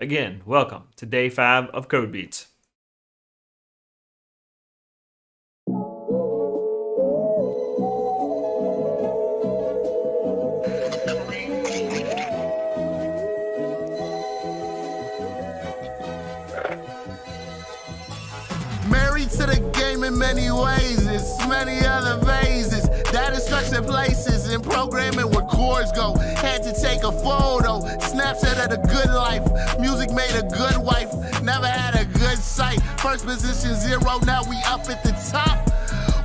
Again, welcome to day 5 of Code Beats. Married to the game in many ways, it's many other phases. Data structured places and programming where chords go. Had to take a photo, Snapchat of the good life. Music made a good wife, never had a good sight. First position 0, now we up at the top.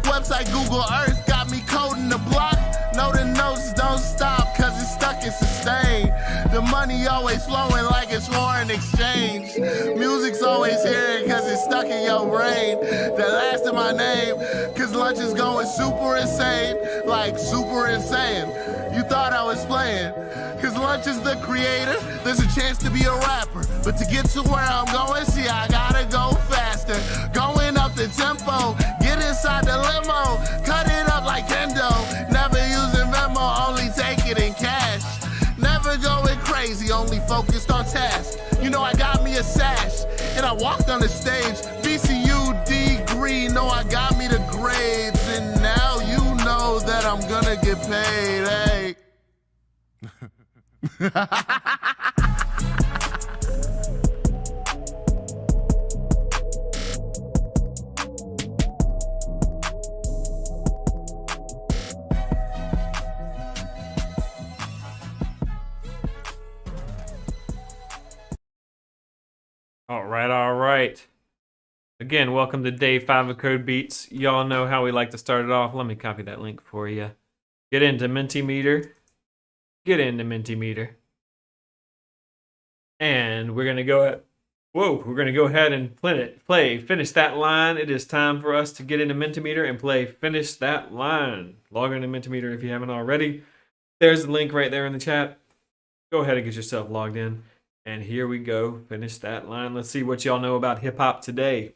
Website Google Earth got me coding the block. No, the notes don't stop, cause it's stuck and sustained. The money always flowing like it's foreign exchange. Music's always here cause it's stuck in your brain. The last in my name, cause lunch is going super insane. Like super insane. You thought I was playing, cause lunch is the creator. There's a chance to be a rapper, but to get to where I'm going, see I gotta go faster. Going up the tempo, get inside the limo, cut it up like Kendo. Never using Venmo, only take it in cash. Never going crazy, only focused on task. You know I got me a sash, and I walked on the stage. VCU degree, know I got me the grades, and now you know that I'm gonna get paid, hey. All right. Again, welcome to day 5 of Code Beats. Y'all know how we like to start it off. Let me copy that link for you. Get into Mintometer. And we're gonna go ahead and finish that line. It is time for us to get into Mintometer and play Finish That Line. Log into Mintometer if you haven't already. There's the link right there in the chat. Go ahead and get yourself logged in. And here we go, finish that line. Let's see what y'all know about hip-hop today.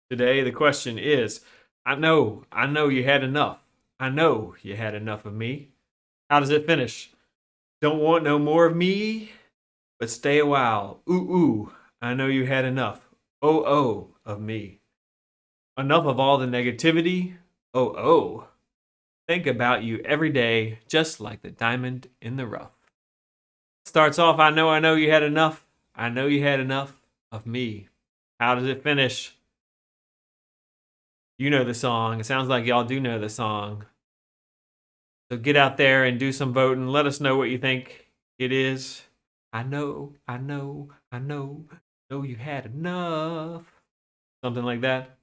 Today, the question is, I know you had enough. I know you had enough of me. How does it finish? Don't want no more of me, but stay a while. Ooh, I know you had enough. Oh, of me. Enough of all the negativity. Oh. Think about you every day, just like the diamond in the rough. Starts off, I know you had enough. I know you had enough of me. How does it finish? You know the song. It sounds like y'all do know the song. So get out there and do some voting. Let us know what you think it is. I know you had enough. Something like that.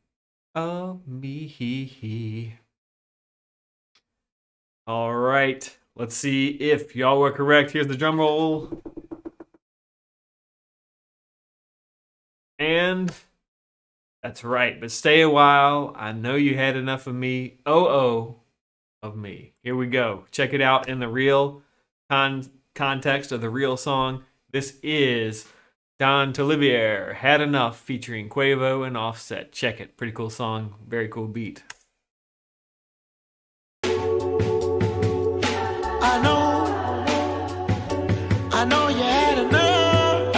Of me. All right. Let's see if y'all were correct. Here's the drum roll. And that's right. But stay a while. I know you had enough of me. Oh, of me. Here we go. Check it out in the real context of the real song. This is Don Toliver, Had Enough, featuring Quavo and Offset. Check it. Pretty cool song. Very cool beat. I know you had enough.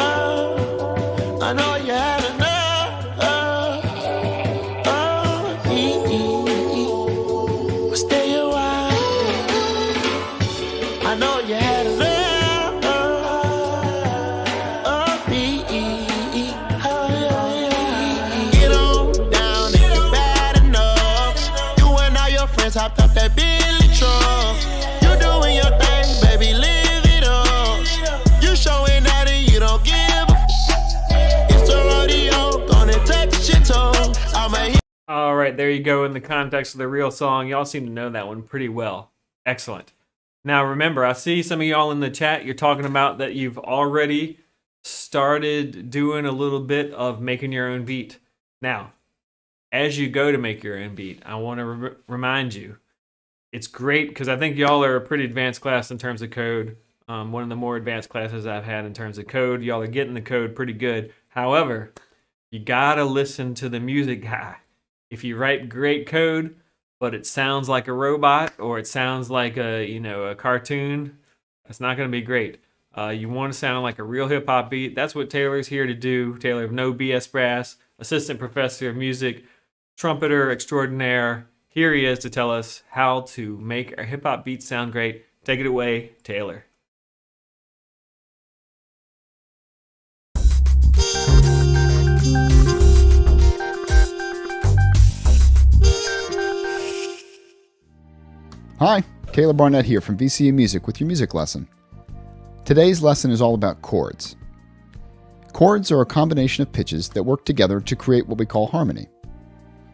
I know you had enough. Stay a while. I know you had enough of me. Get on down if you're bad enough. You and all your friends hopped up that Billy truck. You doing your thing, baby. Live it up. You showing that and you don't give a It's the rodeo, gonna touch your toe. All right, there you go in the context of the real song. Y'all seem to know that one pretty well. Excellent. Now remember, I see some of y'all in the chat, you're talking about that you've already started doing a little bit of making your own beat. Now, as you go to make your own beat, I want to remind you, it's great because I think y'all are a pretty advanced class in terms of code. One of the more advanced classes I've had in terms of code. Y'all are getting the code pretty good. However, you gotta listen to the music guy. If you write great code, but it sounds like a robot or it sounds like a cartoon, that's not gonna be great. You want to sound like a real hip hop beat. That's what Taylor's here to do. Taylor of No BS Brass, assistant professor of music, trumpeter extraordinaire. Here he is to tell us how to make a hip hop beat sound great. Take it away, Taylor. Hi, Caleb Barnett here from VCU Music with your music lesson. Today's lesson is all about chords. Chords are a combination of pitches that work together to create what we call harmony.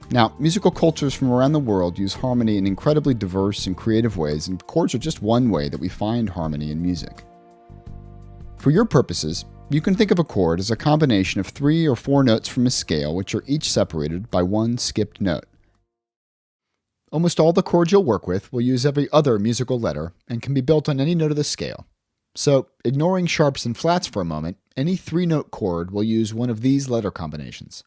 Now, musical cultures from around the world use harmony in incredibly diverse and creative ways, and chords are just one way that we find harmony in music. For your purposes, you can think of a chord as a combination of 3 or 4 notes from a scale which are each separated by one skipped note. Almost all the chords you'll work with will use every other musical letter and can be built on any note of the scale. So, ignoring sharps and flats for a moment, any 3-note chord will use one of these letter combinations.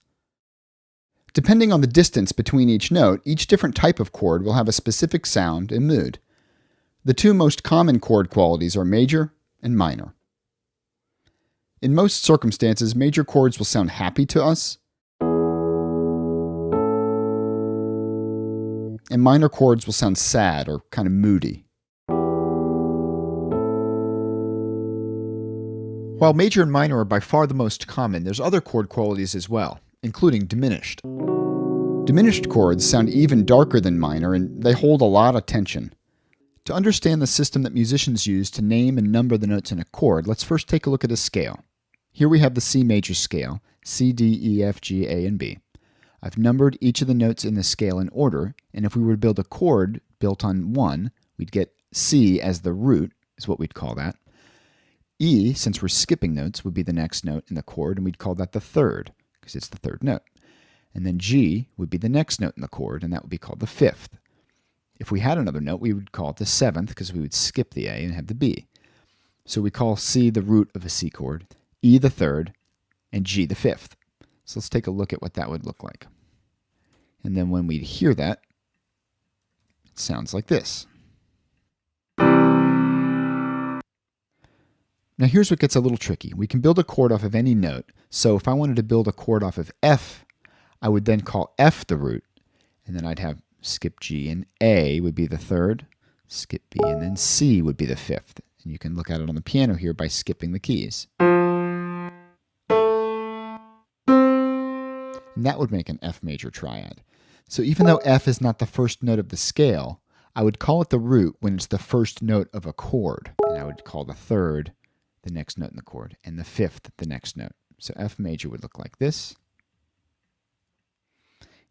Depending on the distance between each note, each different type of chord will have a specific sound and mood. The 2 most common chord qualities are major and minor. In most circumstances, major chords will sound happy to us, and minor chords will sound sad or kind of moody. While major and minor are by far the most common, there's other chord qualities as well, including diminished. Diminished chords sound even darker than minor, and they hold a lot of tension. To understand the system that musicians use to name and number the notes in a chord, let's first take a look at a scale. Here we have the C major scale, C, D, E, F, G, A, and B. I've numbered each of the notes in the scale in order, and if we were to build a chord built on 1, we'd get C as the root, is what we'd call that. E, since we're skipping notes, would be the next note in the chord, and we'd call that the third, because it's the third note. And then G would be the next note in the chord, and that would be called the fifth. If we had another note, we would call it the seventh, because we would skip the A and have the B. So we call C the root of a C chord, E the third, and G the fifth. So let's take a look at what that would look like. And then when we hear that, it sounds like this. Now here's what gets a little tricky. We can build a chord off of any note. So if I wanted to build a chord off of F, I would then call F the root, and then I'd have skip G, and A would be the third, skip B, and then C would be the fifth. And you can look at it on the piano here by skipping the keys. And that would make an F major triad. So even though F is not the first note of the scale, I would call it the root when it's the first note of a chord. And I would call the third the next note in the chord, and the fifth the next note. So F major would look like this,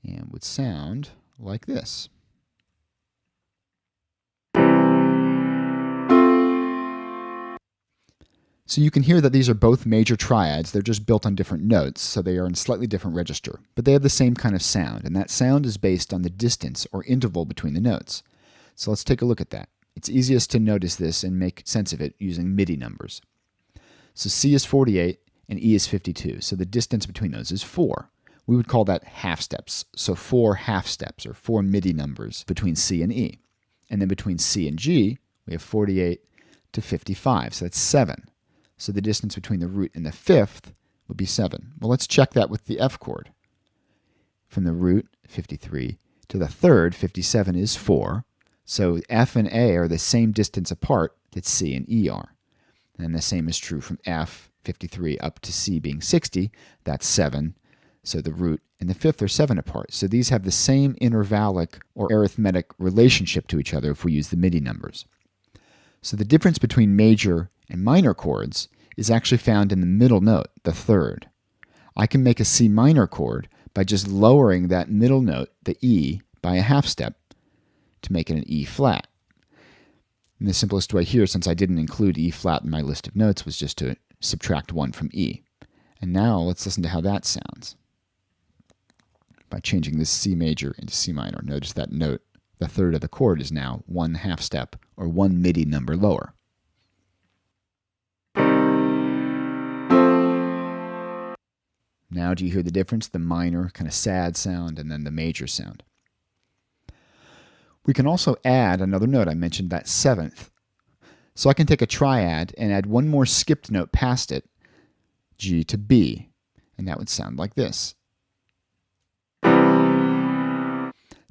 and would sound like this. So you can hear that these are both major triads. They're just built on different notes, so they are in slightly different register. But they have the same kind of sound, and that sound is based on the distance or interval between the notes. So let's take a look at that. It's easiest to notice this and make sense of it using MIDI numbers. So C is 48 and E is 52, so the distance between those is 4. We would call that half steps, so 4 half steps, or 4 MIDI numbers between C and E. And then between C and G, we have 48 to 55, so that's 7. So the distance between the root and the fifth would be 7. Well, let's check that with the F chord. From the root, 53, to the third, 57, is 4. So F and A are the same distance apart that C and E are. And the same is true from F, 53, up to C being 60. That's 7. So the root and the fifth are 7 apart. So these have the same intervallic or arithmetic relationship to each other if we use the MIDI numbers. So the difference between major and minor chords is actually found in the middle note, the third. I can make a C minor chord by just lowering that middle note, the E, by a half step to make it an E flat. And the simplest way here, since I didn't include E flat in my list of notes, was just to subtract 1 from E. And now let's listen to how that sounds. By changing this C major into C minor, notice that note, the third of the chord, is now 1 half step, or 1 MIDI number lower. Now do you hear the difference? The minor, kind of sad sound, and then the major sound. We can also add another note. I mentioned that seventh. So I can take a triad and add one more skipped note past it, G to B, and that would sound like this.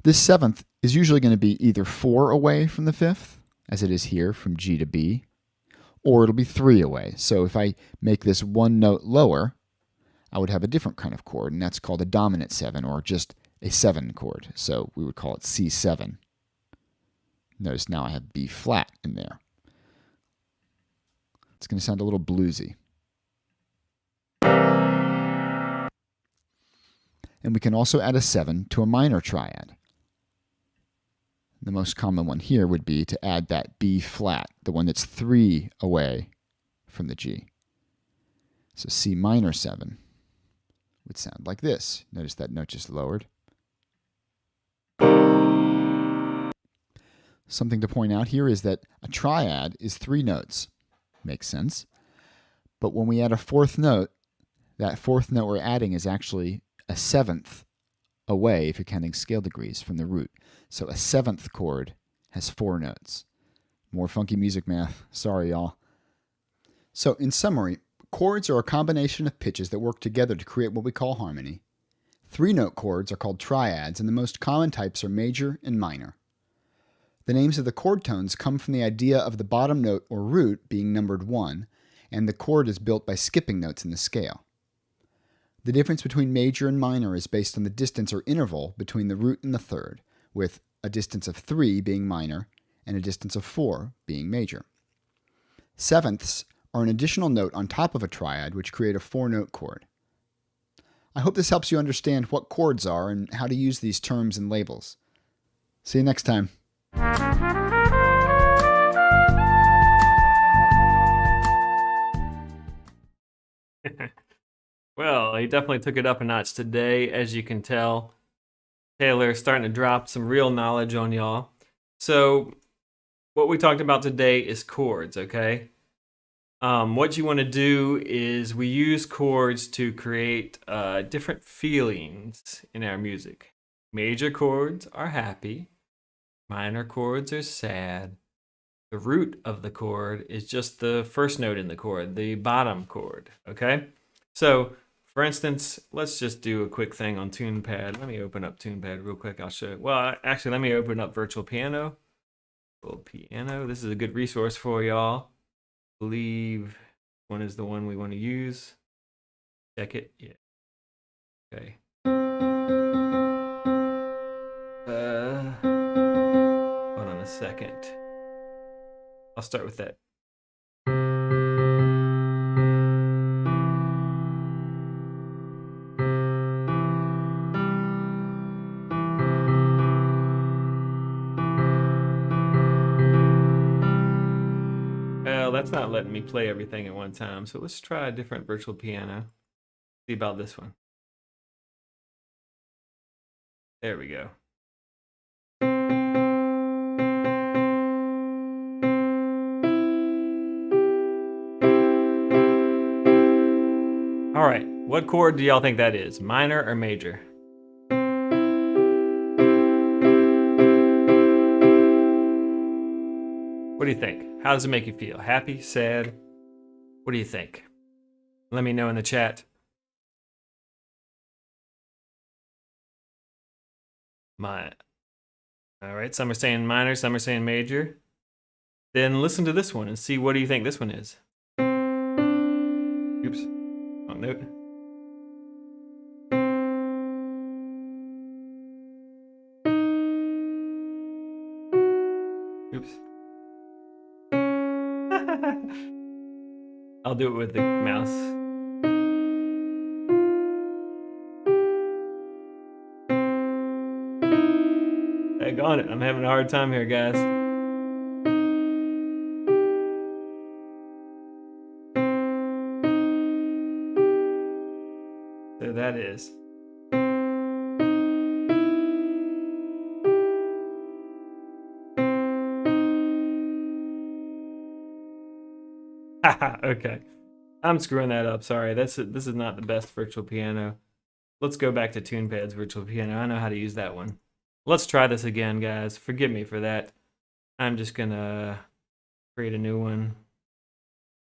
This seventh is usually going to be either 4 away from the fifth, as it is here from G to B, or it'll be 3 away. So if I make this one note lower, I would have a different kind of chord, and that's called a dominant 7, or just a 7 chord. So we would call it C7. Notice now I have B flat in there. It's going to sound a little bluesy. And we can also add a 7 to a minor triad. The most common one here would be to add that B flat, the one that's 3 away from the G. So C minor 7 would sound like this. Notice that note just lowered. Something to point out here is that a triad is 3 notes. Makes sense. But when we add a 4th note, that 4th note we're adding is actually a 7th away, if you're counting scale degrees, from the root. So a 7th chord has 4 notes. More funky music math. Sorry, y'all. So in summary, chords are a combination of pitches that work together to create what we call harmony. 3-note chords are called triads, and the most common types are major and minor. The names of the chord tones come from the idea of the bottom note or root being numbered 1, and the chord is built by skipping notes in the scale. The difference between major and minor is based on the distance or interval between the root and the third, with a distance of 3 being minor and a distance of 4 being major. Sevenths are an additional note on top of a triad which create a 4-note chord. I hope this helps you understand what chords are and how to use these terms and labels. See you next time. Well, he definitely took it up a notch today, as you can tell. Taylor's starting to drop some real knowledge on y'all. So, what we talked about today is chords, okay? What you want to do is we use chords to create different feelings in our music. Major chords are happy. Minor chords are sad. The root of the chord is just the first note in the chord, the bottom chord, okay? So, for instance, let's just do a quick thing on TunePad. Let me open up TunePad real quick. I'll show you. Well, actually, let me open up Virtual Piano. Virtual Piano. This is a good resource for y'all. I believe one is the one we want to use. Check it. Yeah. Okay. Hold on a second. I'll start with that. Well, that's not letting me play everything at one time, so let's try a different virtual piano. See about this one. There we go. All right, what chord do y'all think that is? Minor or major? What do you think? How does it make you feel? Happy? Sad? What do you think? Let me know in the chat. All right, some are saying minor, some are saying major. Then listen to this one and see what do you think this one is. Oops, wrong note. Oops. I'll do it with the mouse. Daggone it, I'm having a hard time here, guys. So that is. Okay. I'm screwing that up. Sorry. This is not the best virtual piano. Let's go back to TunePad's virtual piano. I know how to use that one. Let's try this again, guys. Forgive me for that. I'm just gonna create a new one.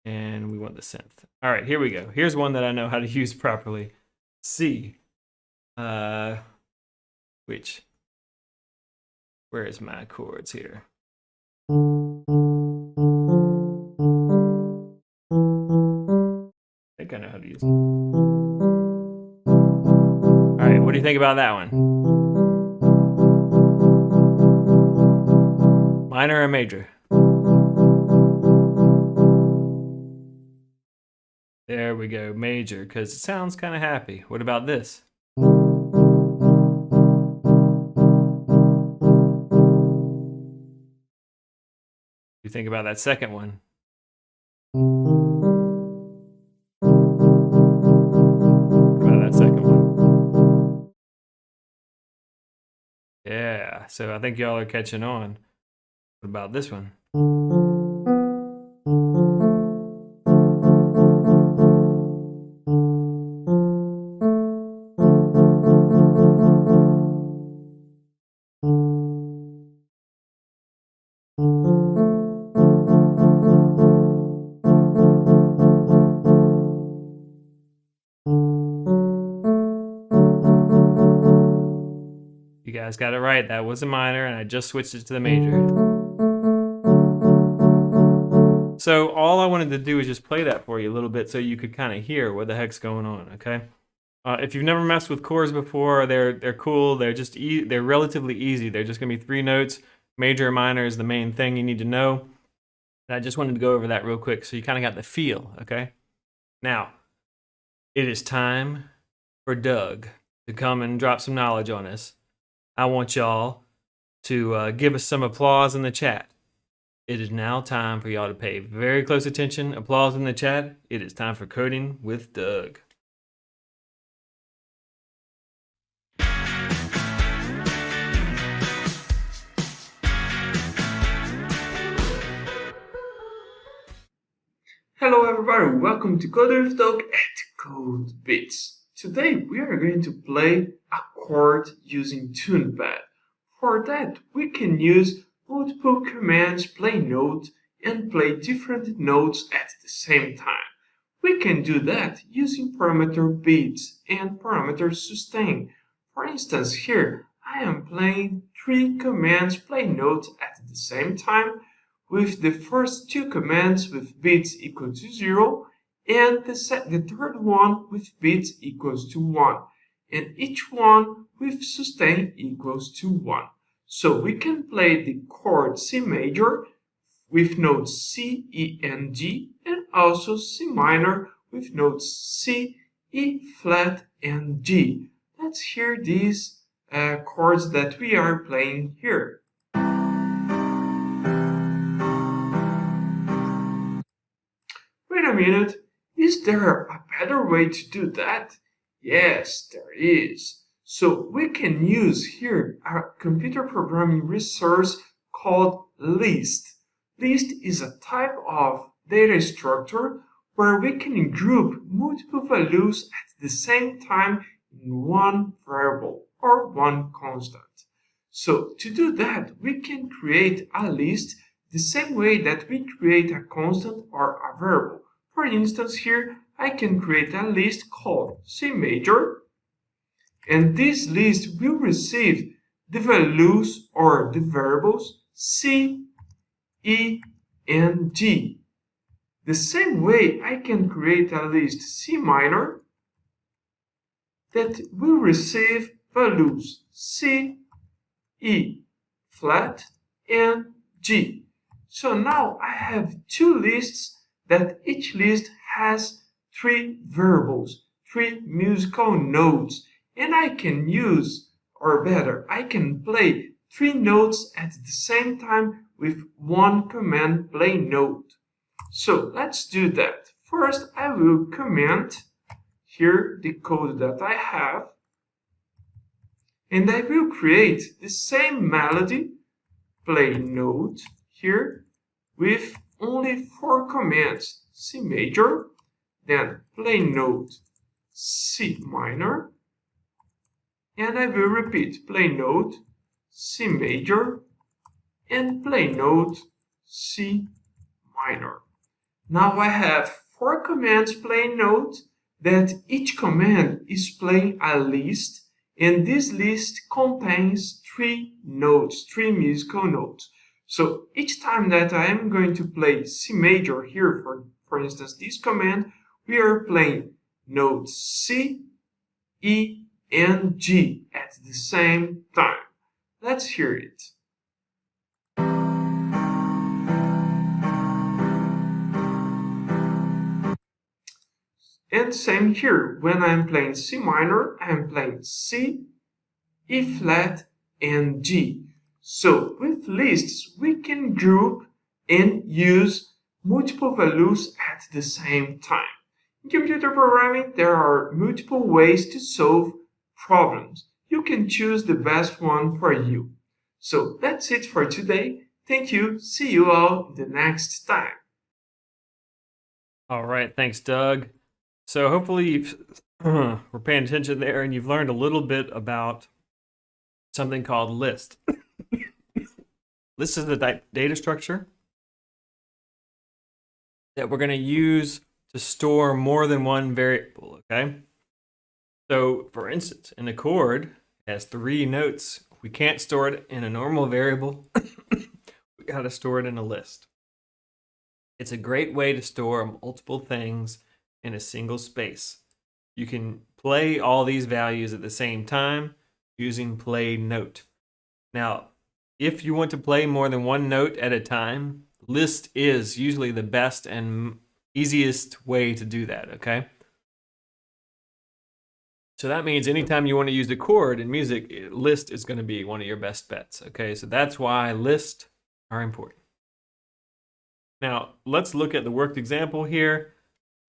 And we want the synth. All right, here we go. Here's one that I know how to use properly. C. Where is my chords here? I think I know how to use it. All right, what do you think about that one? Minor or major? There we go, major, because it sounds kind of happy. What about this? You think about that second one? What about that second one? Yeah, so I think y'all are catching on. What about this one? You guys got it right. That was a minor, and I just switched it to the major. So all I wanted to do is just play that for you a little bit so you could kind of hear what the heck's going on, okay? If you've never messed with chords before, they're cool. They're just they're relatively easy. They're just gonna be 3 notes. Major or minor is the main thing you need to know. And I just wanted to go over that real quick so you kind of got the feel, okay? Now, it is time for Doug to come and drop some knowledge on us. I want y'all to give us some applause in the chat. It is now time for y'all to pay very close attention. Applause in the chat. It is time for Coding with Doug. Hello everybody, welcome to Coding with Doug at Code Bits. Today we are going to play a chord using TunePad. For that we can use multiple commands, play note, and play different notes at the same time. We can do that using parameter beats and parameter sustain. For instance, here I am playing 3 commands, play notes at the same time, with the first 2 commands with beats equal to 0 and the third one with beats equals to 1, and each one with sustain equals to 1. So we can play the chord C major with notes C, E, and D, and also C minor with notes C, E flat, and D. Let's hear these chords that we are playing here. Wait a minute, is there a better way to do that? Yes, there is. So we can use here a computer programming resource called list. List is a type of data structure where we can group multiple values at the same time in one variable or one constant. So to do that, we can create a list the same way that we create a constant or a variable. For instance, here I can create a list called C major, and this list will receive the values or the variables C, E, and D. The same way I can create a list C minor that will receive values C, E flat, and G. So now I have 2 lists that each list has 3 variables, 3 musical notes, and I can use, or better, I can play 3 notes at the same time with one command play note. So let's do that. First, I will comment here the code that I have, and I will create the same melody, play note here, with only 4 commands, C major, then play note C minor, and I will repeat play note C major and play note C minor. Now I have 4 commands playing note that each command is playing a list, and this list contains 3 notes, 3 musical notes. So each time that I am going to play C major here, for instance, this command, we are playing notes C, E, and G at the same time. Let's hear it. And same here, when I'm playing C minor, I'm playing C, E flat, and G. So with lists, we can group and use multiple values at the same time. In computer programming, there are multiple ways to solve problems. You can choose the best one for you. So that's it for today. Thank you. See you all the next time. All right, thanks, Doug. So hopefully you've we're paying attention there, and you've learned a little bit about something called list. List is the data structure that we're going to use to store more than one variable, okay? So, for instance, in a chord has 3 notes. We can't store it in a normal variable. We got to store it in a list. It's a great way to store multiple things in a single space. You can play all these values at the same time using play note. Now, if you want to play more than one note at a time, list is usually the best and easiest way to do that, okay? So that means anytime you want to use a chord in music, list is going to be one of your best bets, okay? So that's why lists are important. Now, let's look at the worked example here.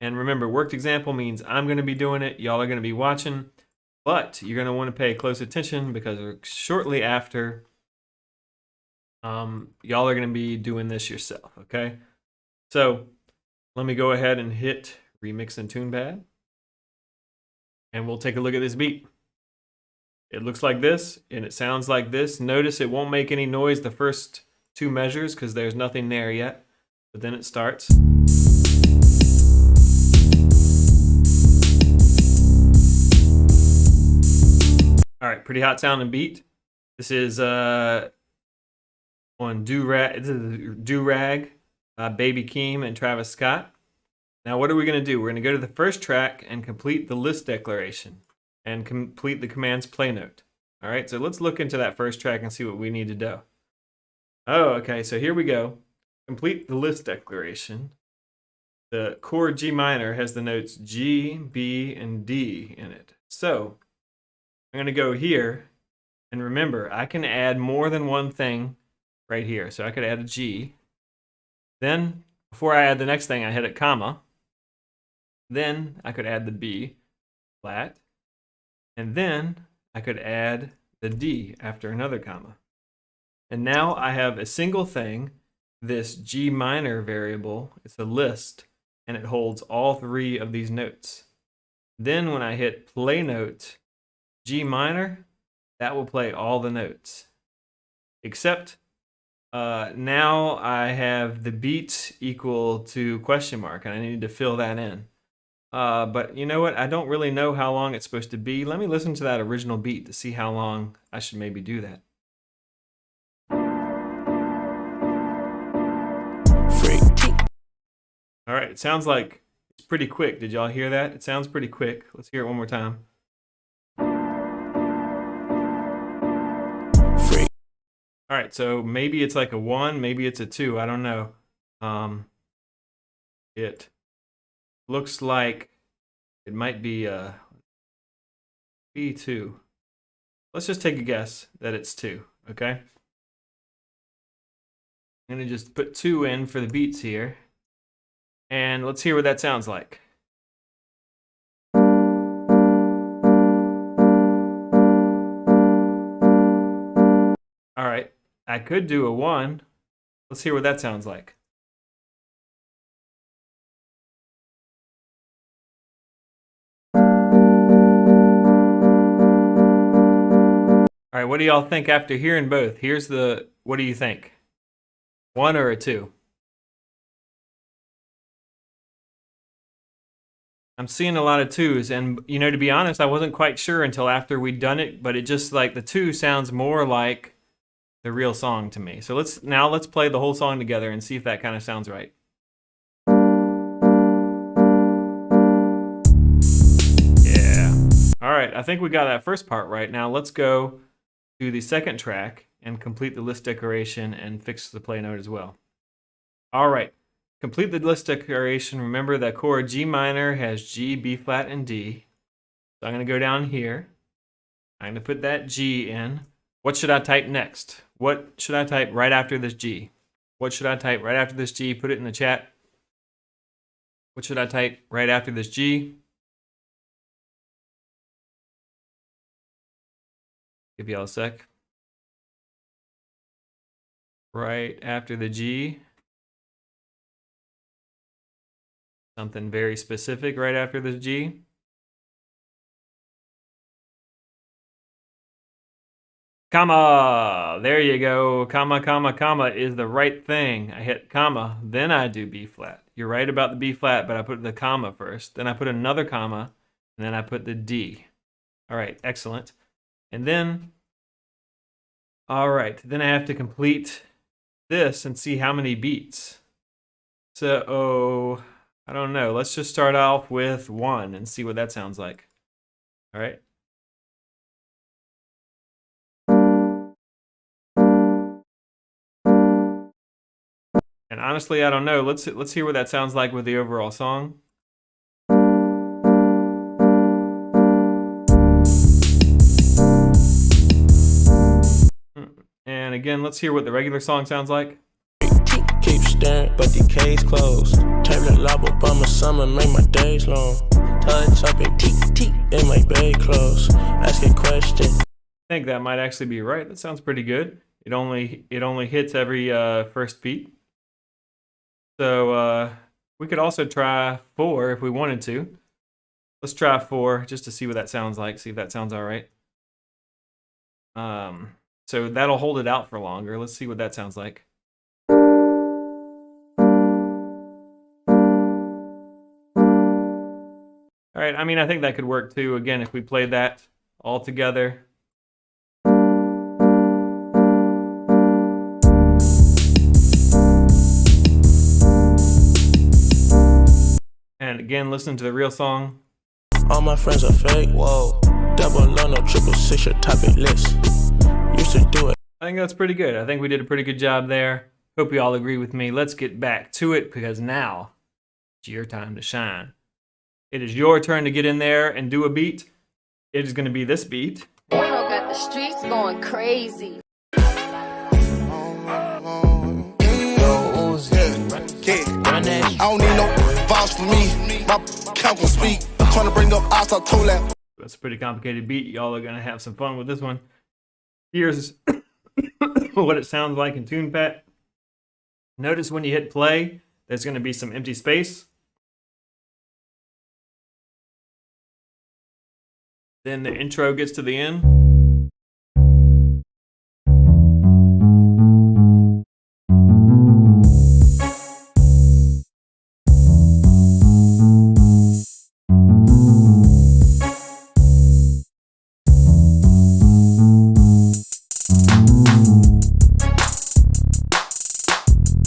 And remember, worked example means I'm going to be doing it, y'all are going to be watching, but you're going to want to pay close attention because shortly after, y'all are going to be doing this yourself, okay? So let me go ahead and hit Remix and Tune Pad, and we'll take a look at this beat. It looks like this, and it sounds like this. Notice it won't make any noise the first 2 measures because there's nothing there yet, but then it starts. All right, pretty hot sounding beat. This is on Do Rag by Baby Keem and Travis Scott. Now, what are we going to do? We're going to go to the first track and complete the list declaration and complete the command's play note. All right, so let's look into that first track and see what we need to do. Oh, okay, so here we go. Complete the list declaration. The chord G minor has the notes G, B, and D in it. So I'm going to go here, and remember, I can add more than one thing right here. So I could add a G. Then, before I add the next thing, I hit a comma. Then I could add the B flat. And then I could add the D after another comma. And now I have a single thing, this G minor variable. It's a list, and it holds all 3 of these notes. Then when I hit play note, G minor, that will play all the notes. Except now I have the beat equal to question mark, and I need to fill that in. But you know what? I don't really know how long it's supposed to be. Let me listen to that original beat to see how long I should maybe do that. All right, it sounds like it's pretty quick. Did y'all hear that? It sounds pretty quick. Let's hear it one more time. All right, so maybe it's like a 1, maybe it's a 2. I don't know. It looks like it might be a B2. Let's just take a guess that it's 2, okay? I'm going to just put 2 in for the beats here. And let's hear what that sounds like. All right, I could do a 1. Let's hear what that sounds like. All right, what do y'all think after hearing both? What do you think? 1 or a 2? I'm seeing a lot of twos, and you know, to be honest, I wasn't quite sure until after we'd done it, but it just like the two sounds more like the real song to me. So let's play the whole song together and see if that kind of sounds right. Yeah. All right, I think we got that first part right. Now let's go to the second track and complete the list decoration and fix the play note as well. All right, complete the list decoration. Remember that chord G minor has G, B flat, and D. So I'm going to go down here. I'm going to put that G in. What should I type next? What should I type right after this G? What should I type right after this G? Put it in the chat. What should I type right after this G? Give y'all a sec. Right after the G. Something very specific right after the G. Comma. There you go. Comma, comma, comma is the right thing. I hit comma, then I do B flat. You're right about the B flat, but I put the comma first. Then I put another comma, and then I put the D. All right, excellent. And then, all right, then I have to complete this and see how many beats. So, I don't know. Let's just start off with 1 and see what that sounds like. All right. And honestly, I don't know. Let's hear what that sounds like with the overall song. And again, let's hear what the regular song sounds like. Keep staring, but the case closed. Tablet lob up on my summer, make my days long. Touch up and teak in my bed clothes. Ask a question. I think that might actually be right. That sounds pretty good. It only hits every first beat. So we could also try 4 if we wanted to. Let's try 4 just to see what that sounds like. See if that sounds all right. So that'll hold it out for longer. Let's see what that sounds like. All right, I mean, I think that could work too. Again, if we played that all together. And again, listen to the real song. All my friends are fake, whoa. Double or no, 666 your topic list. Used to do it. I think that's pretty good. I think we did a pretty good job there. Hope you all agree with me. Let's get back to it because now it's your time to shine. It is your turn to get in there and do a beat. It is going to be this beat. Bueno got the streets going crazy. I don't need no vouch for me. My count can speak. Trying to bring up odds, I told that. That's a pretty complicated beat. Y'all are going to have some fun with this one. Here's what it sounds like in TunePad. Notice when you hit play, there's going to be some empty space. Then the intro gets to the end.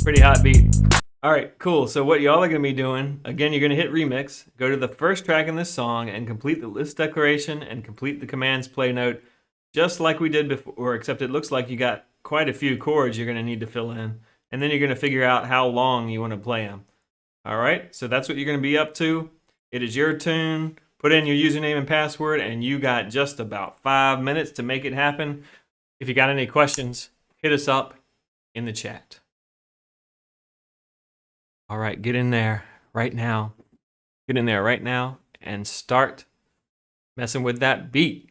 Pretty hot beat. All right, cool. So what y'all are going to be doing, again, you're going to hit remix, go to the first track in this song and complete the list declaration and complete the commands play note just like we did before, except it looks like you got quite a few chords you're going to need to fill in. And then you're going to figure out how long you want to play them. All right, so that's what you're going to be up to. It is your tune. Put in your username and password, and you got just about 5 minutes to make it happen. If you got any questions, hit us up in the chat. All right, get in there right now. Get in there right now and start messing with that beat.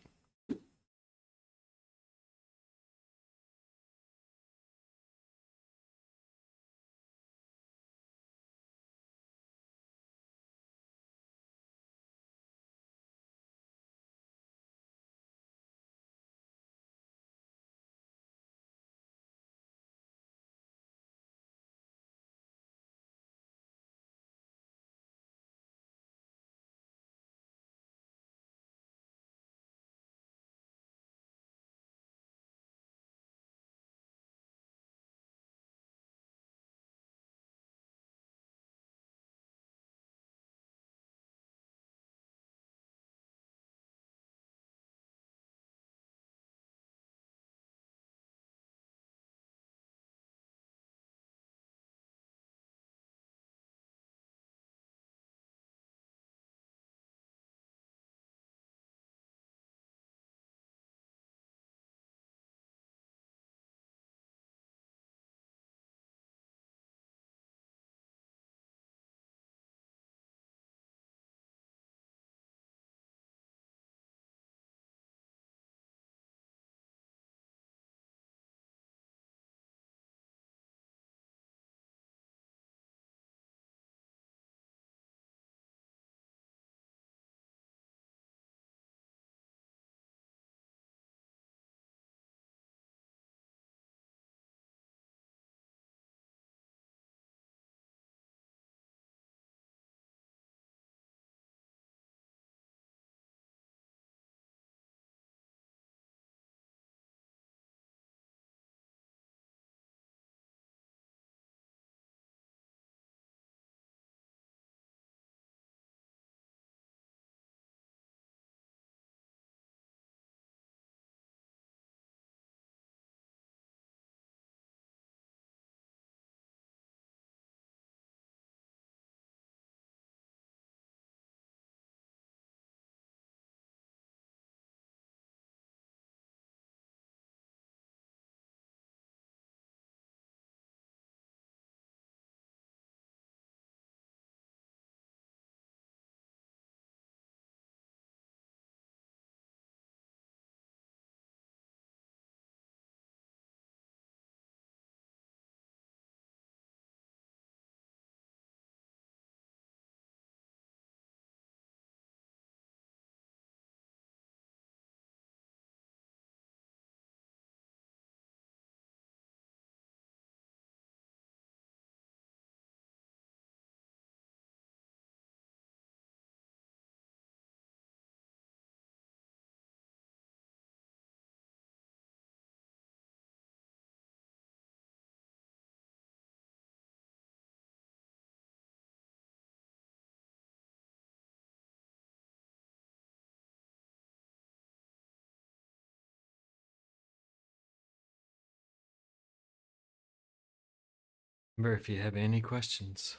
Remember, if you have any questions,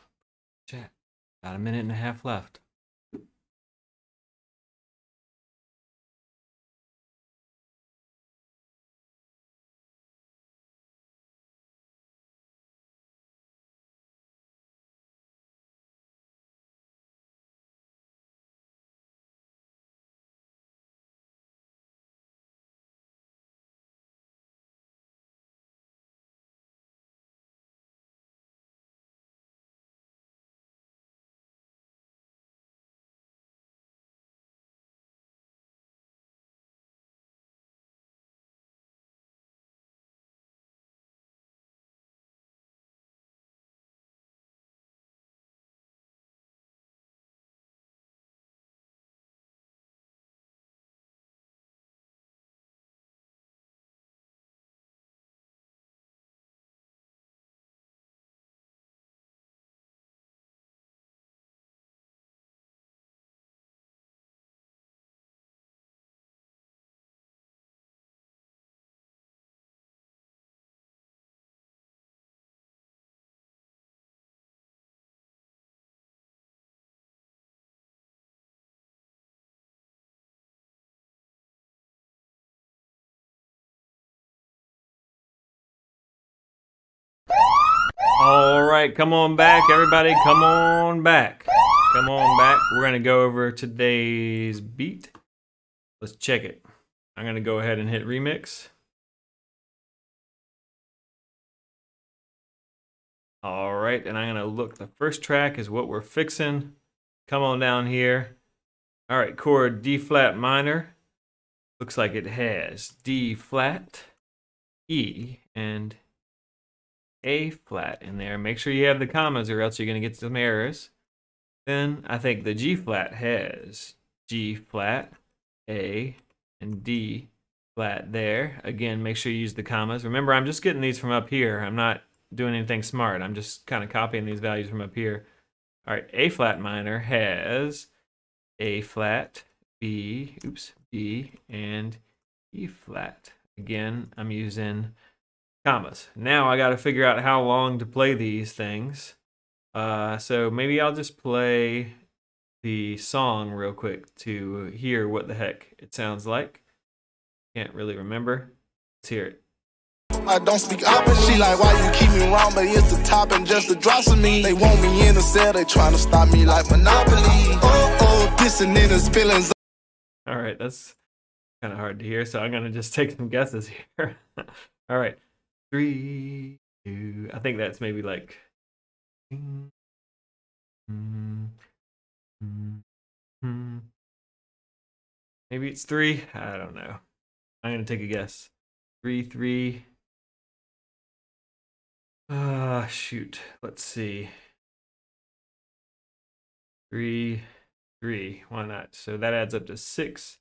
chat. About a minute and a half left. All right, come on back, everybody. Come on back. Come on back. We're going to go over today's beat. Let's check it. I'm going to go ahead and hit remix. All right, and I'm going to look. The first track is what we're fixing. Come on down here. All right, chord D flat minor. Looks like it has D flat, E, and A flat in there. Make sure you have the commas or else you're going to get some errors. Then I think the G flat has G flat, A, and D flat there. Again, make sure you use the commas. Remember, I'm just getting these from up here. I'm not doing anything smart. I'm just kind of copying these values from up here. All right, A flat minor has A flat, B, B, and E flat. Again, I'm using commas. Now I got to figure out how long to play these things. So maybe I'll just play the song real quick to hear what the heck it sounds like. Can't really remember. Let's hear it. I don't speak up and she like, why you keep me wrong? But it's the top and just the drops of me. They want me in the cell, they trying to stop me like Monopoly. Oh, dissing in his feelings. All right, that's kind of hard to hear, so I'm going to just take some guesses here. All right, 3, 2, I think that's maybe like... Maybe it's 3, I don't know. I'm going to take a guess. 3, 3. Shoot. Let's see. 3, 3. Why not? So that adds up to 6,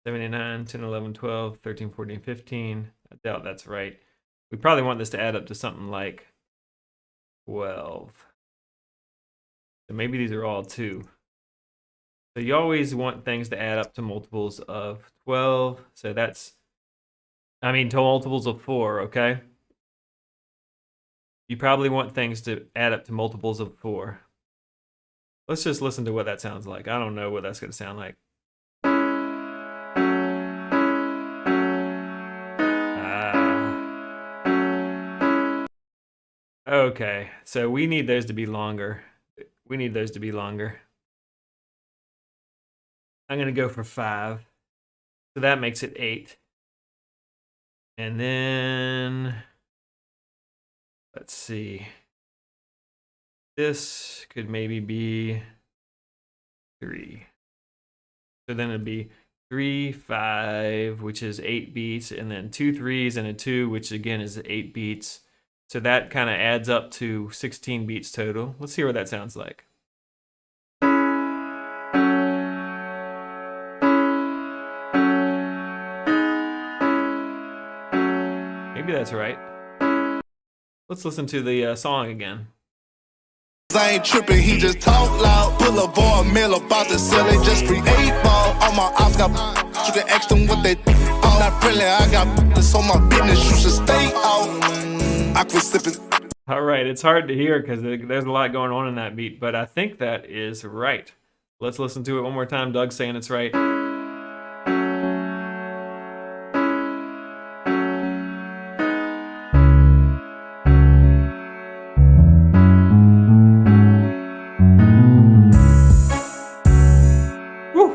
7, 8, 9, 10, 11, 12, 13, 14, 15. I doubt that's right. We probably want this to add up to something like 12. So maybe these are all 2. So you always want things to add up to multiples of 12. So that's, to multiples of 4, okay? You probably want things to add up to multiples of 4. Let's just listen to what that sounds like. I don't know what that's going to sound like. Okay, so we need those to be longer. We need those to be longer. I'm going to go for 5. So that makes it 8. And then, let's see. This could maybe be 3. So then it'd be 3, 5, which is 8 beats, and then 2 3s and a 2, which again is 8 beats. So that kind of adds up to 16 beats total. Let's see what that sounds like. Maybe that's right. Let's listen to the song again. I ain't tripping, he just talk loud. Pull a boy mill about to sell it, just free 8 ball. All my ops got, you can ask them what they think. I'm not friendly, I got this on my business, you should stay out. I quit sipping. All right, it's hard to hear because there's a lot going on in that beat, but I think that is right. Let's listen to it one more time. Doug's saying it's right. Woo!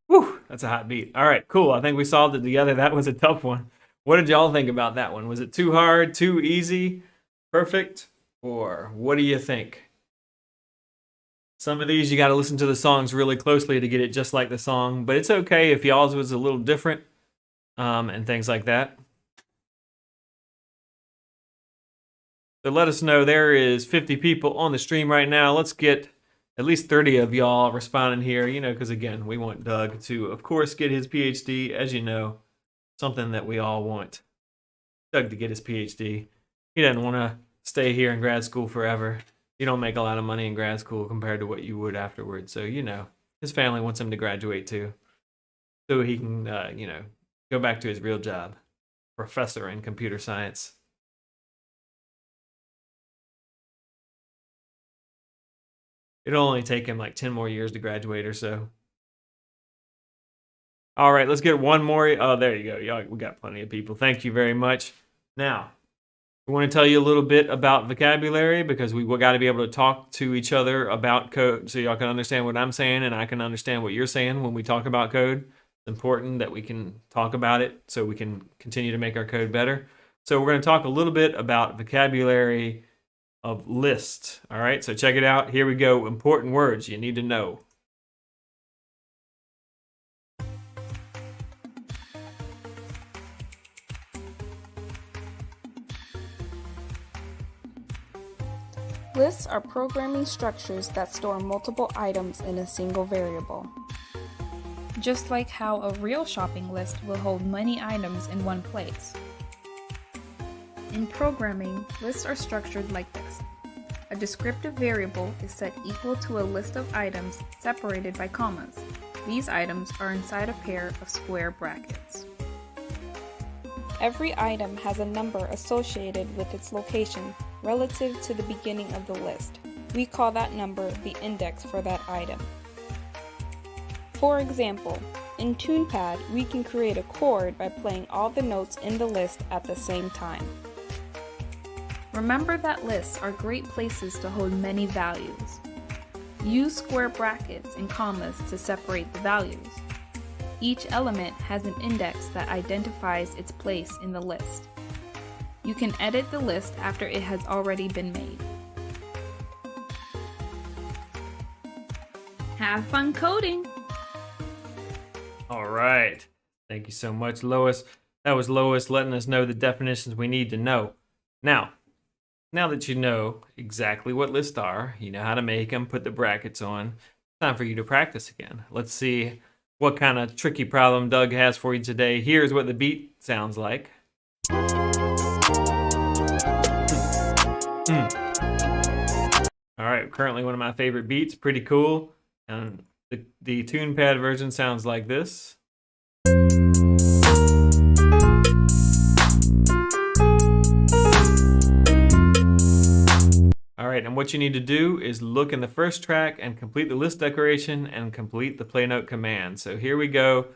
Whew, that's a hot beat. All right, cool. I think we solved it together. That was a tough one. What did y'all think about that one? Was it too hard, too easy, perfect, or what do you think? Some of these you got to listen to the songs really closely to get it just like the song, but it's okay if y'all's was a little different and things like that. So let us know. There is 50 people on the stream right now. Let's get at least 30 of y'all responding here, because again, we want Doug to, of course, get his PhD, as you know, something that we all want. Doug to get his PhD. He doesn't want to stay here in grad school forever. You don't make a lot of money in grad school compared to what you would afterwards. So, his family wants him to graduate too. So he can, go back to his real job, professor in computer science. It'll only take him like 10 more years to graduate or so. All right, let's get one more. Oh, there you go. Y'all, we got plenty of people. Thank you very much. Now, we want to tell you a little bit about vocabulary because we got to be able to talk to each other about code so y'all can understand what I'm saying and I can understand what you're saying when we talk about code. It's important that we can talk about it so we can continue to make our code better. So we're going to talk a little bit about vocabulary of list. All right, so check it out. Here we go. Important words you need to know. Lists are programming structures that store multiple items in a single variable. Just like how a real shopping list will hold many items in one place. In programming, lists are structured like this. A descriptive variable is set equal to a list of items separated by commas. These items are inside a pair of square brackets. Every item has a number associated with its location relative to the beginning of the list. We call that number the index for that item. For example, in TunePad, we can create a chord by playing all the notes in the list at the same time. Remember that lists are great places to hold many values. Use square brackets and commas to separate the values. Each element has an index that identifies its place in the list. You can edit the list after it has already been made. Have fun coding! All right. Thank you so much, Lois. That was Lois letting us know the definitions we need to know. Now that you know exactly what lists are, you know how to make them, put the brackets on, it's time for you to practice again. Let's see what kind of tricky problem Doug has for you today. Here's what the beat sounds like. All right, currently one of my favorite beats, pretty cool. And the TunePad version sounds like this. All right, and what you need to do is look in the first track and complete the list decoration and complete the play note command. So here we go.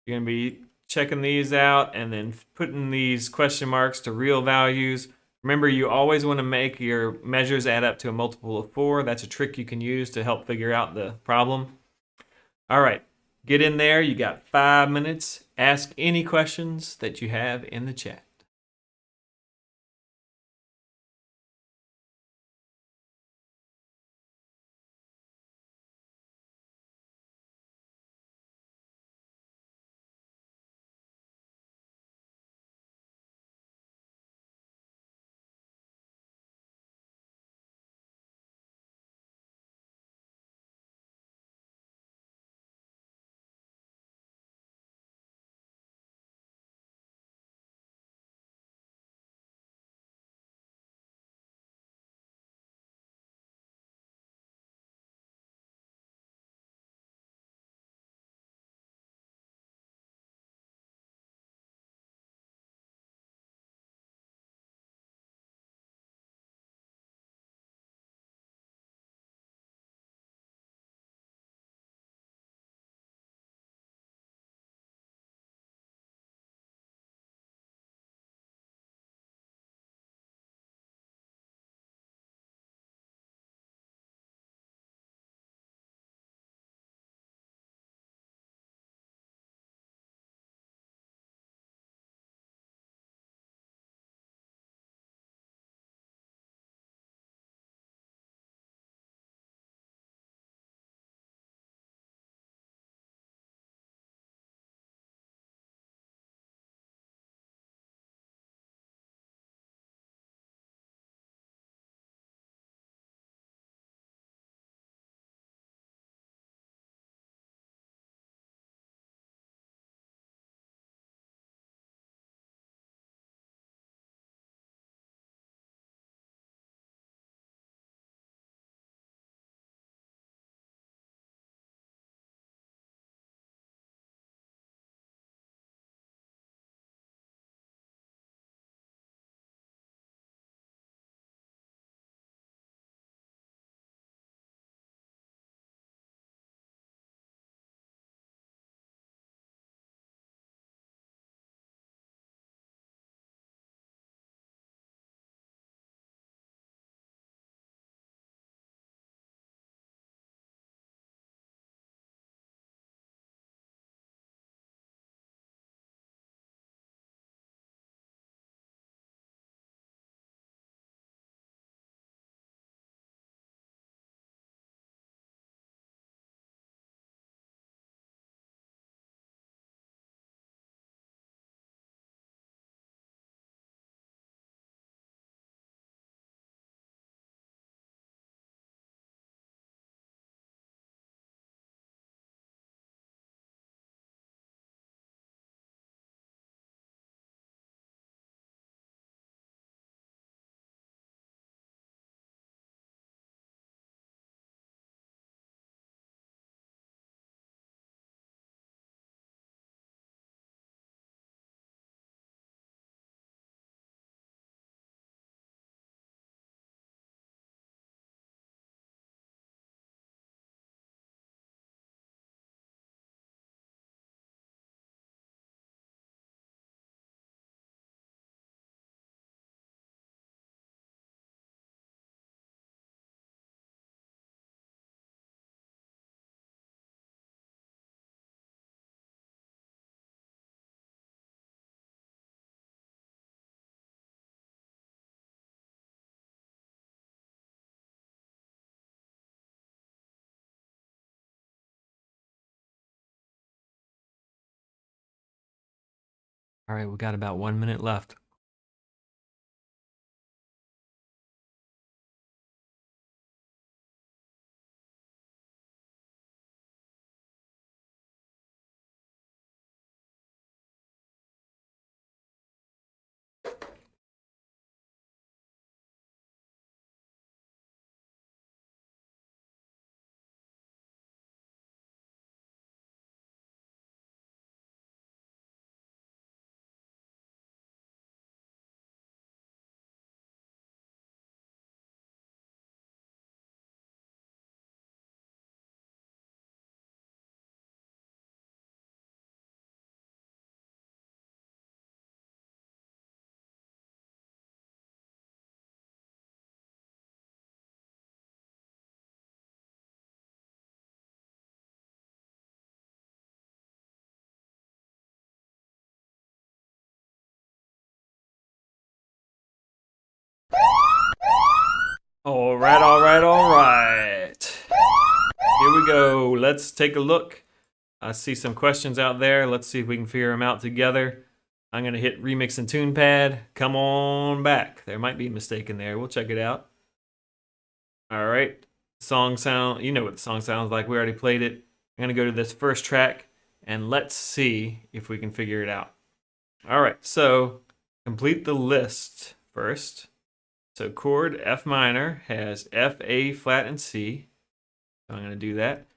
You're gonna be checking these out and then putting these question marks to real values. Remember, you always want to make your measures add up to a multiple of 4. That's a trick you can use to help figure out the problem. All right, get in there. You got 5 minutes. Ask any questions that you have in the chat. All right, we got about 1 minute left. All right, all right, all right. Here we go. Let's take a look. I see some questions out there. Let's see if we can figure them out together. I'm going to hit remix and tune pad. Come on back. There might be a mistake in there. We'll check it out. All right. Song sound. You know what the song sounds like. We already played it. I'm going to go to this first track and let's see if we can figure it out. All right. So complete the list first. So chord F minor has F, A flat, and C. So I'm going to do that.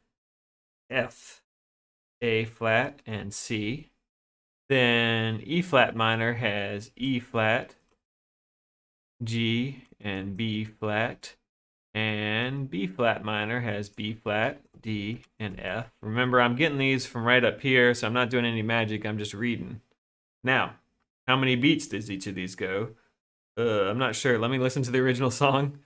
F, A flat, and C. Then E flat minor has E flat, G, and B flat. And B flat minor has B flat, D, and F. Remember, I'm getting these from right up here, so I'm not doing any magic. I'm just reading. Now, how many beats does each of these go? I'm not sure. Let me listen to the original song.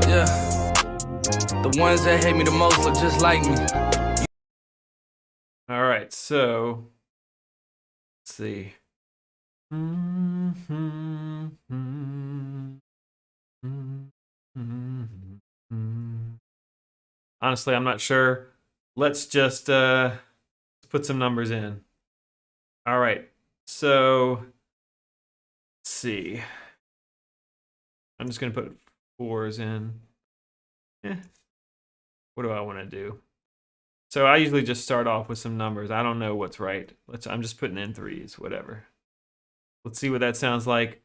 Yeah. The ones that hate me the most look just like me. All right, so let's see. Honestly, I'm not sure. Let's just put some numbers in. All right, so let's see. I'm just gonna put 4s in. What do I want to do? So I usually just start off with some numbers. I don't know what's right. I'm just putting in 3s, whatever. Let's see what that sounds like.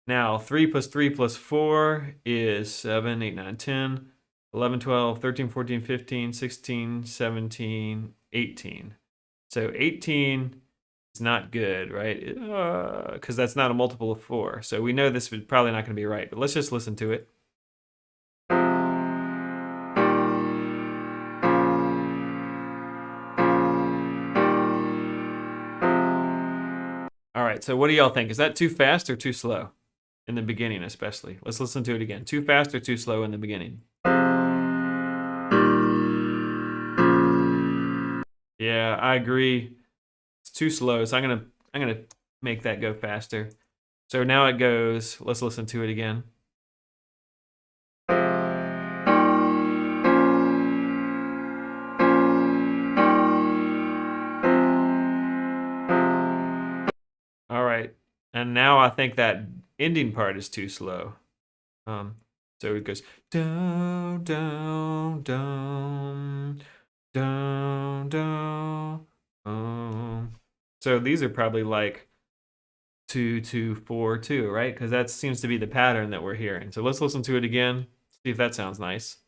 Now, 3 plus 3 plus 4 is 7, 8, 9, 10. 11, 12, 13, 14, 15, 16, 17, 18. So 18 is not good, right? Because that's not a multiple of 4. So we know this is probably not going to be right, but let's just listen to it. All right, so what do y'all think? Is that too fast or too slow? In the beginning, especially. Let's listen to it again. Too fast or too slow in the beginning? Yeah, I agree. It's too slow, so I'm gonna make that go faster. So now it goes. Let's listen to it again. All right, and now I think that ending part is too slow. So it goes down, down, down. Down, down. So these are probably like 2, 2, 4, 2, right? Because that seems to be the pattern that we're hearing. So let's listen to it again. See if that sounds nice.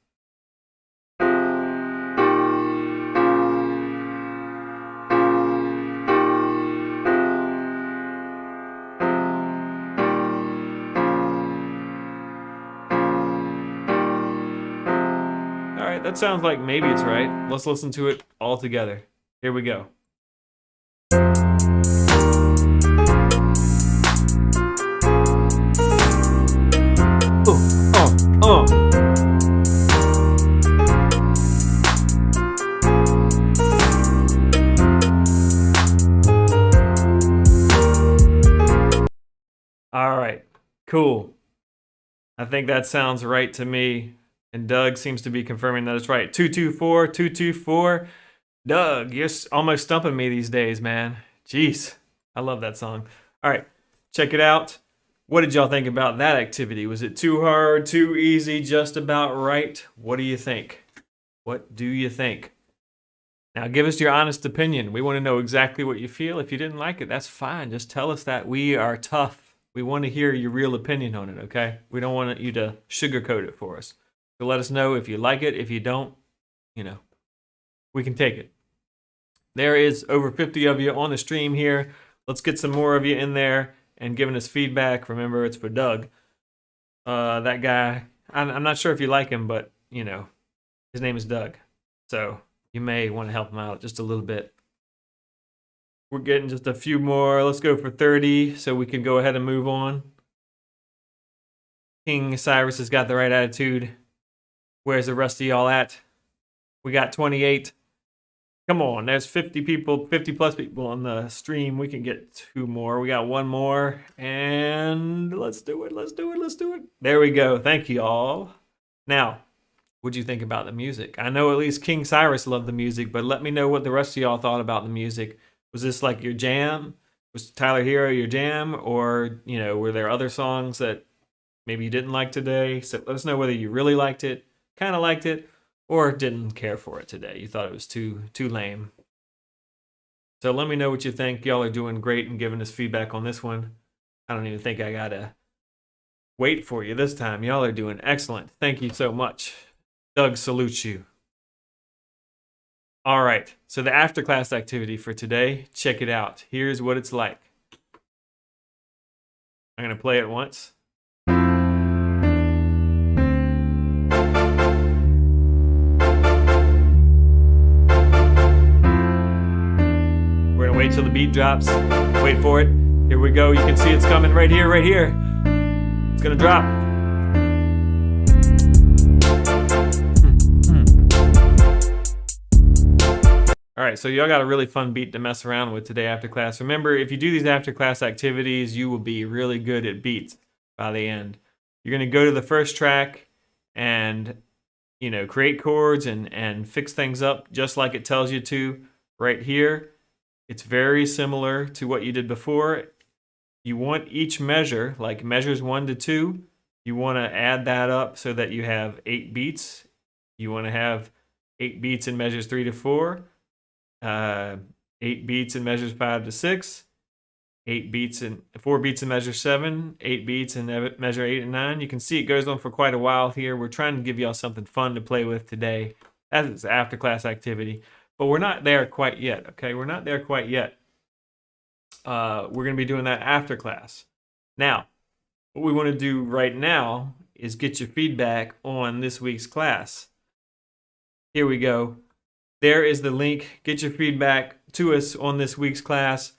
That sounds like maybe it's right. Let's listen to it all together. Here we go. All right, cool. I think that sounds right to me. And Doug seems to be confirming that it's right. 224, 224. Doug, you're almost stumping me these days, man. Jeez. I love that song. All right, check it out. What did y'all think about that activity? Was it too hard, too easy, just about right? What do you think? What do you think? Now, give us your honest opinion. We want to know exactly what you feel. If you didn't like it, that's fine. Just tell us that. We are tough. We want to hear your real opinion on it, okay? We don't want you to sugarcoat it for us. So let us know if you like it. If you don't, we can take it. There is over 50 of you on the stream here. Let's get some more of you in there and giving us feedback. Remember, it's for Doug. That guy, I'm not sure if you like him, but, his name is Doug. So you may want to help him out just a little bit. We're getting just a few more. Let's go for 30 so we can go ahead and move on. King Cyrus has got the right attitude. Where's the rest of y'all at? We got 28. Come on, there's 50 people, 50 plus people on the stream. We can get 2 more. We got 1 more. And let's do it. There we go. Thank you all. Now, what'd you think about the music? I know at least King Cyrus loved the music, but let me know what the rest of y'all thought about the music. Was this like your jam? Was Tyler Hero your jam? Or, were there other songs that maybe you didn't like today? So let us know whether you really liked it, kind of liked it, or didn't care for it today. You thought it was too lame. So let me know what you think. Y'all are doing great and giving us feedback on this one. I don't even think I gotta wait for you this time. Y'all are doing excellent. Thank you so much. Doug salutes you. All right, so the after class activity for today, check it out. Here's what it's like. I'm gonna play it once. We're gonna wait till the beat drops. Wait for it. Here we go. You can see it's coming right here, right here. It's gonna drop. All right, so y'all got a really fun beat to mess around with today after class. Remember, if you do these after class activities, you will be really good at beats by the end. You're gonna go to the first track and, create chords and fix things up just like it tells you to right here. It's very similar to what you did before. You want each measure, like measures 1 to 2, you want to add that up so that you have 8 beats. You want to have 8 beats in measures 3 to 4, 8 beats in measures 5 to 6, 4 beats in measure 7, 8 beats in measure 8 and 9. You can see it goes on for quite a while here. We're trying to give y'all something fun to play with today as it's after class activity. But we're not there quite yet, okay? We're not there quite yet. We're going to be doing that after class. Now, what we want to do right now is get your feedback on this week's class. Here we go. There is the link. Get your feedback to us on this week's class.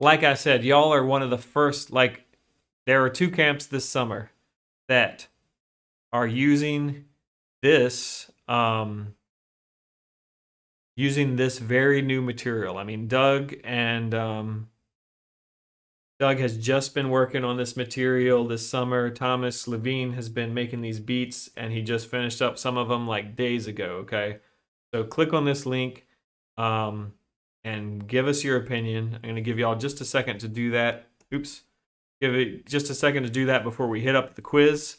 Like I said, y'all are one of the first, there are 2 camps this summer that are using this, very new material. I mean, Doug has just been working on this material this summer. Thomas Levine has been making these beats, and he just finished up some of them days ago, okay? So click on this link and give us your opinion. I'm going to give y'all just a second to do that. Oops. Give it just a second to do that before we hit up the quiz.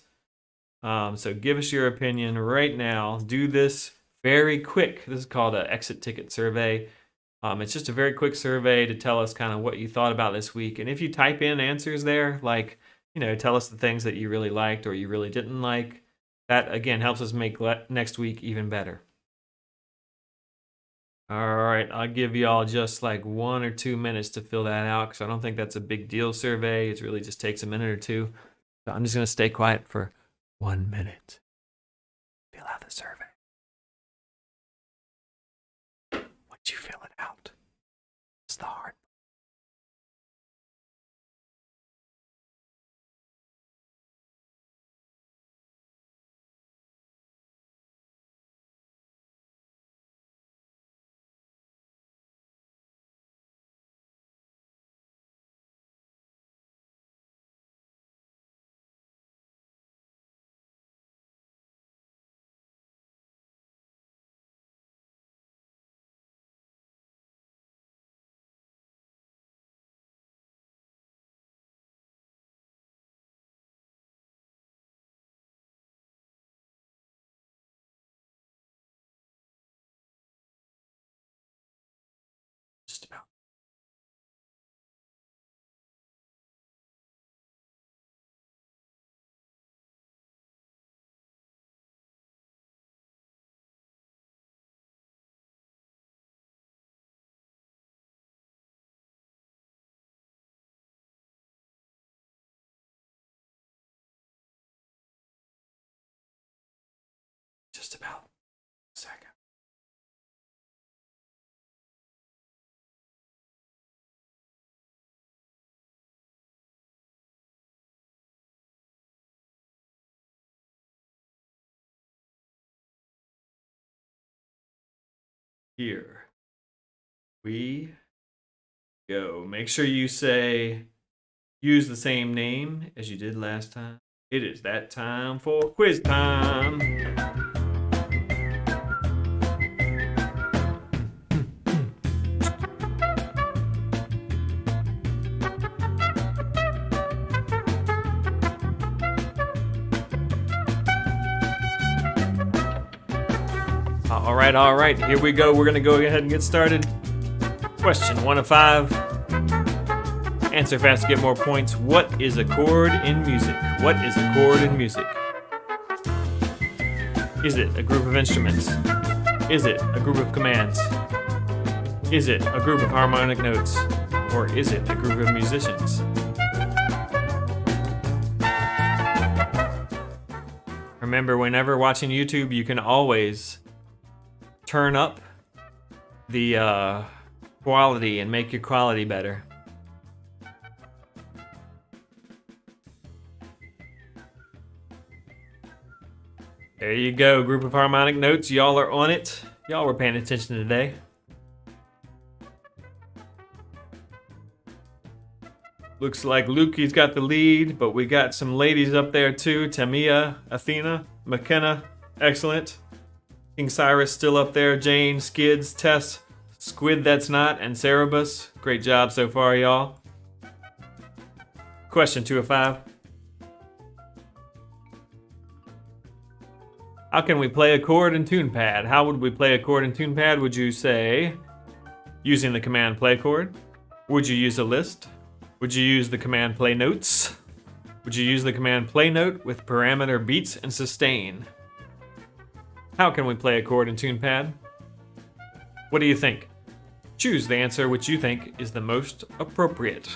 So give us your opinion right now. Do this very quick. This is called an exit ticket survey. It's just a very quick survey to tell us kind of what you thought about this week. And if you type in answers there, tell us the things that you really liked or you really didn't like, that again helps us make next week even better. All right, I'll give y'all just 1 or 2 minutes to fill that out because I don't think that's a big deal survey. It really just takes a minute or 2. So I'm just going to stay quiet for 1 minute. Fill out the survey. Once you fill it out, it's the hard Just about. Just about. Second. Here we go. Make sure you use the same name as you did last time. It is that time for quiz time. All right, here we go. We're going to go ahead and get started. Question 1 of 5. Answer fast to get more points. What is a chord in music? What is a chord in music? Is it a group of instruments? Is it a group of commands? Is it a group of harmonic notes? Or is it a group of musicians? Remember, whenever watching YouTube, you can always turn up the quality and make your quality better. There you go, group of harmonic notes. Y'all are on it. Y'all were paying attention today. Looks like Lukey's got the lead, but we got some ladies up there too. Tamia, Athena, McKenna, excellent. King Cyrus still up there. Jane, Skids, Tess, Squid That's Not, and Cerebus. Great job so far, y'all. Question 2 of 5. How can we play a chord in TunePad? How would we play a chord in TunePad? Would you say using the command play chord? Would you use a list? Would you use the command play notes? Would you use the command play note with parameter beats and sustain? How can we play a chord in TunePad? What do you think? Choose the answer which you think is the most appropriate.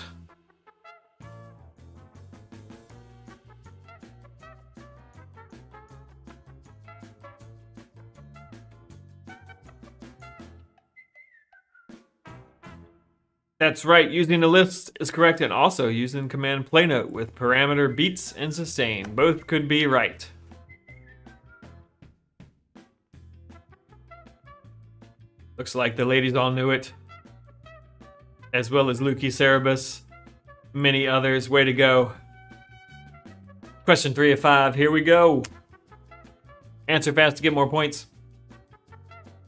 That's right, using a list is correct, and also using command play note with parameter beats and sustain. Both could be right. Looks like the ladies all knew it, as well as Lukey, Cerebus, many others. Way to go. Question 3 of 5, here we go. Answer fast to get more points.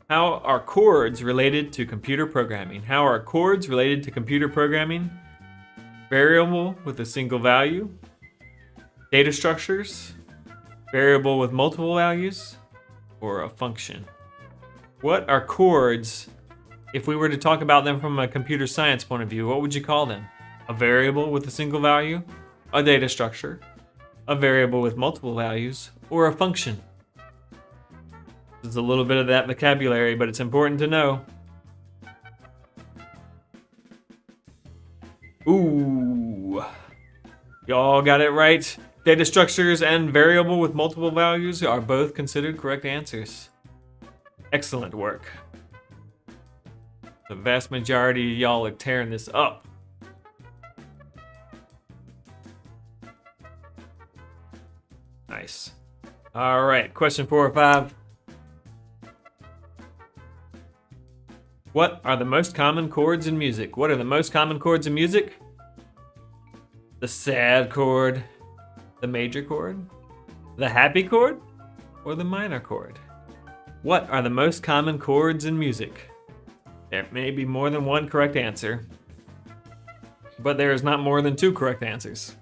How are chords related to computer programming? How are chords related to computer programming? Variable with a single value, data structures, variable with multiple values, or a function? What are chords? If we were to talk about them from a computer science point of view, what would you call them? A variable with a single value, a data structure, a variable with multiple values, or a function? There's a little bit of that vocabulary, but it's important to know. Ooh. Y'all got it right. Data structures and variable with multiple values are both considered correct answers. Excellent work. The vast majority of y'all are tearing this up. Nice. All right, question 4 or 5. What are the most common chords in music? What are the most common chords in music? The sad chord, the major chord, the happy chord, or the minor chord? What are the most common chords in music? There may be more than one correct answer, but there is not more than 2 correct answers.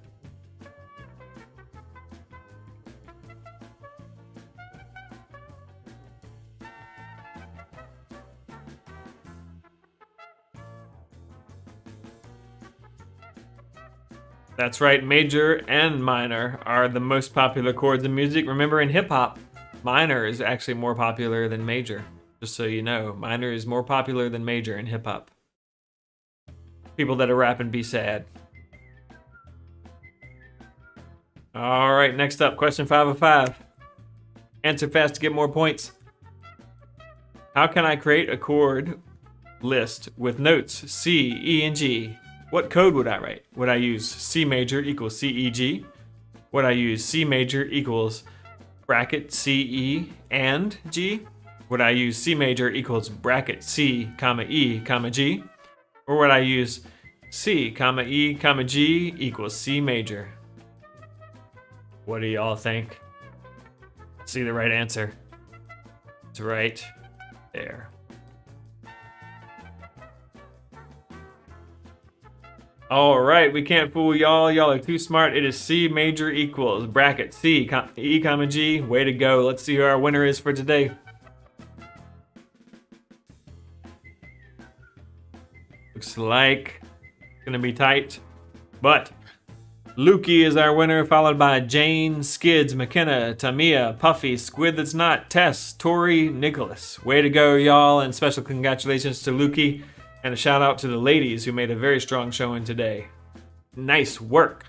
That's right, major and minor are the most popular chords in music. Remember, in hip hop, minor is actually more popular than major. Just so you know, minor is more popular than major in hip hop. People that are rapping be sad. All right, next up, question 5 of 5. Answer fast to get more points. How can I create a chord list with notes C, E, and G? What code would I write? Would I use C major equals C, E, G? Would I use C major equals bracket C, E, and G? Would I use C major equals bracket C, comma E, comma G? Or would I use C, comma E, comma G equals C major? What do y'all think? See the right answer. It's right there. All right, we can't fool y'all. Y'all are too smart. It is C major equals bracket C, E, comma G. Way to go. Let's see who our winner is for today. Looks like it's gonna be tight, but Lukey is our winner, followed by Jane, Skids, McKenna, Tamia, Puffy, Squid That's Not, Tess, Tori, Nicholas. Way to go, y'all, and special congratulations to Lukey, and a shout out to the ladies who made a very strong showing today. Nice work.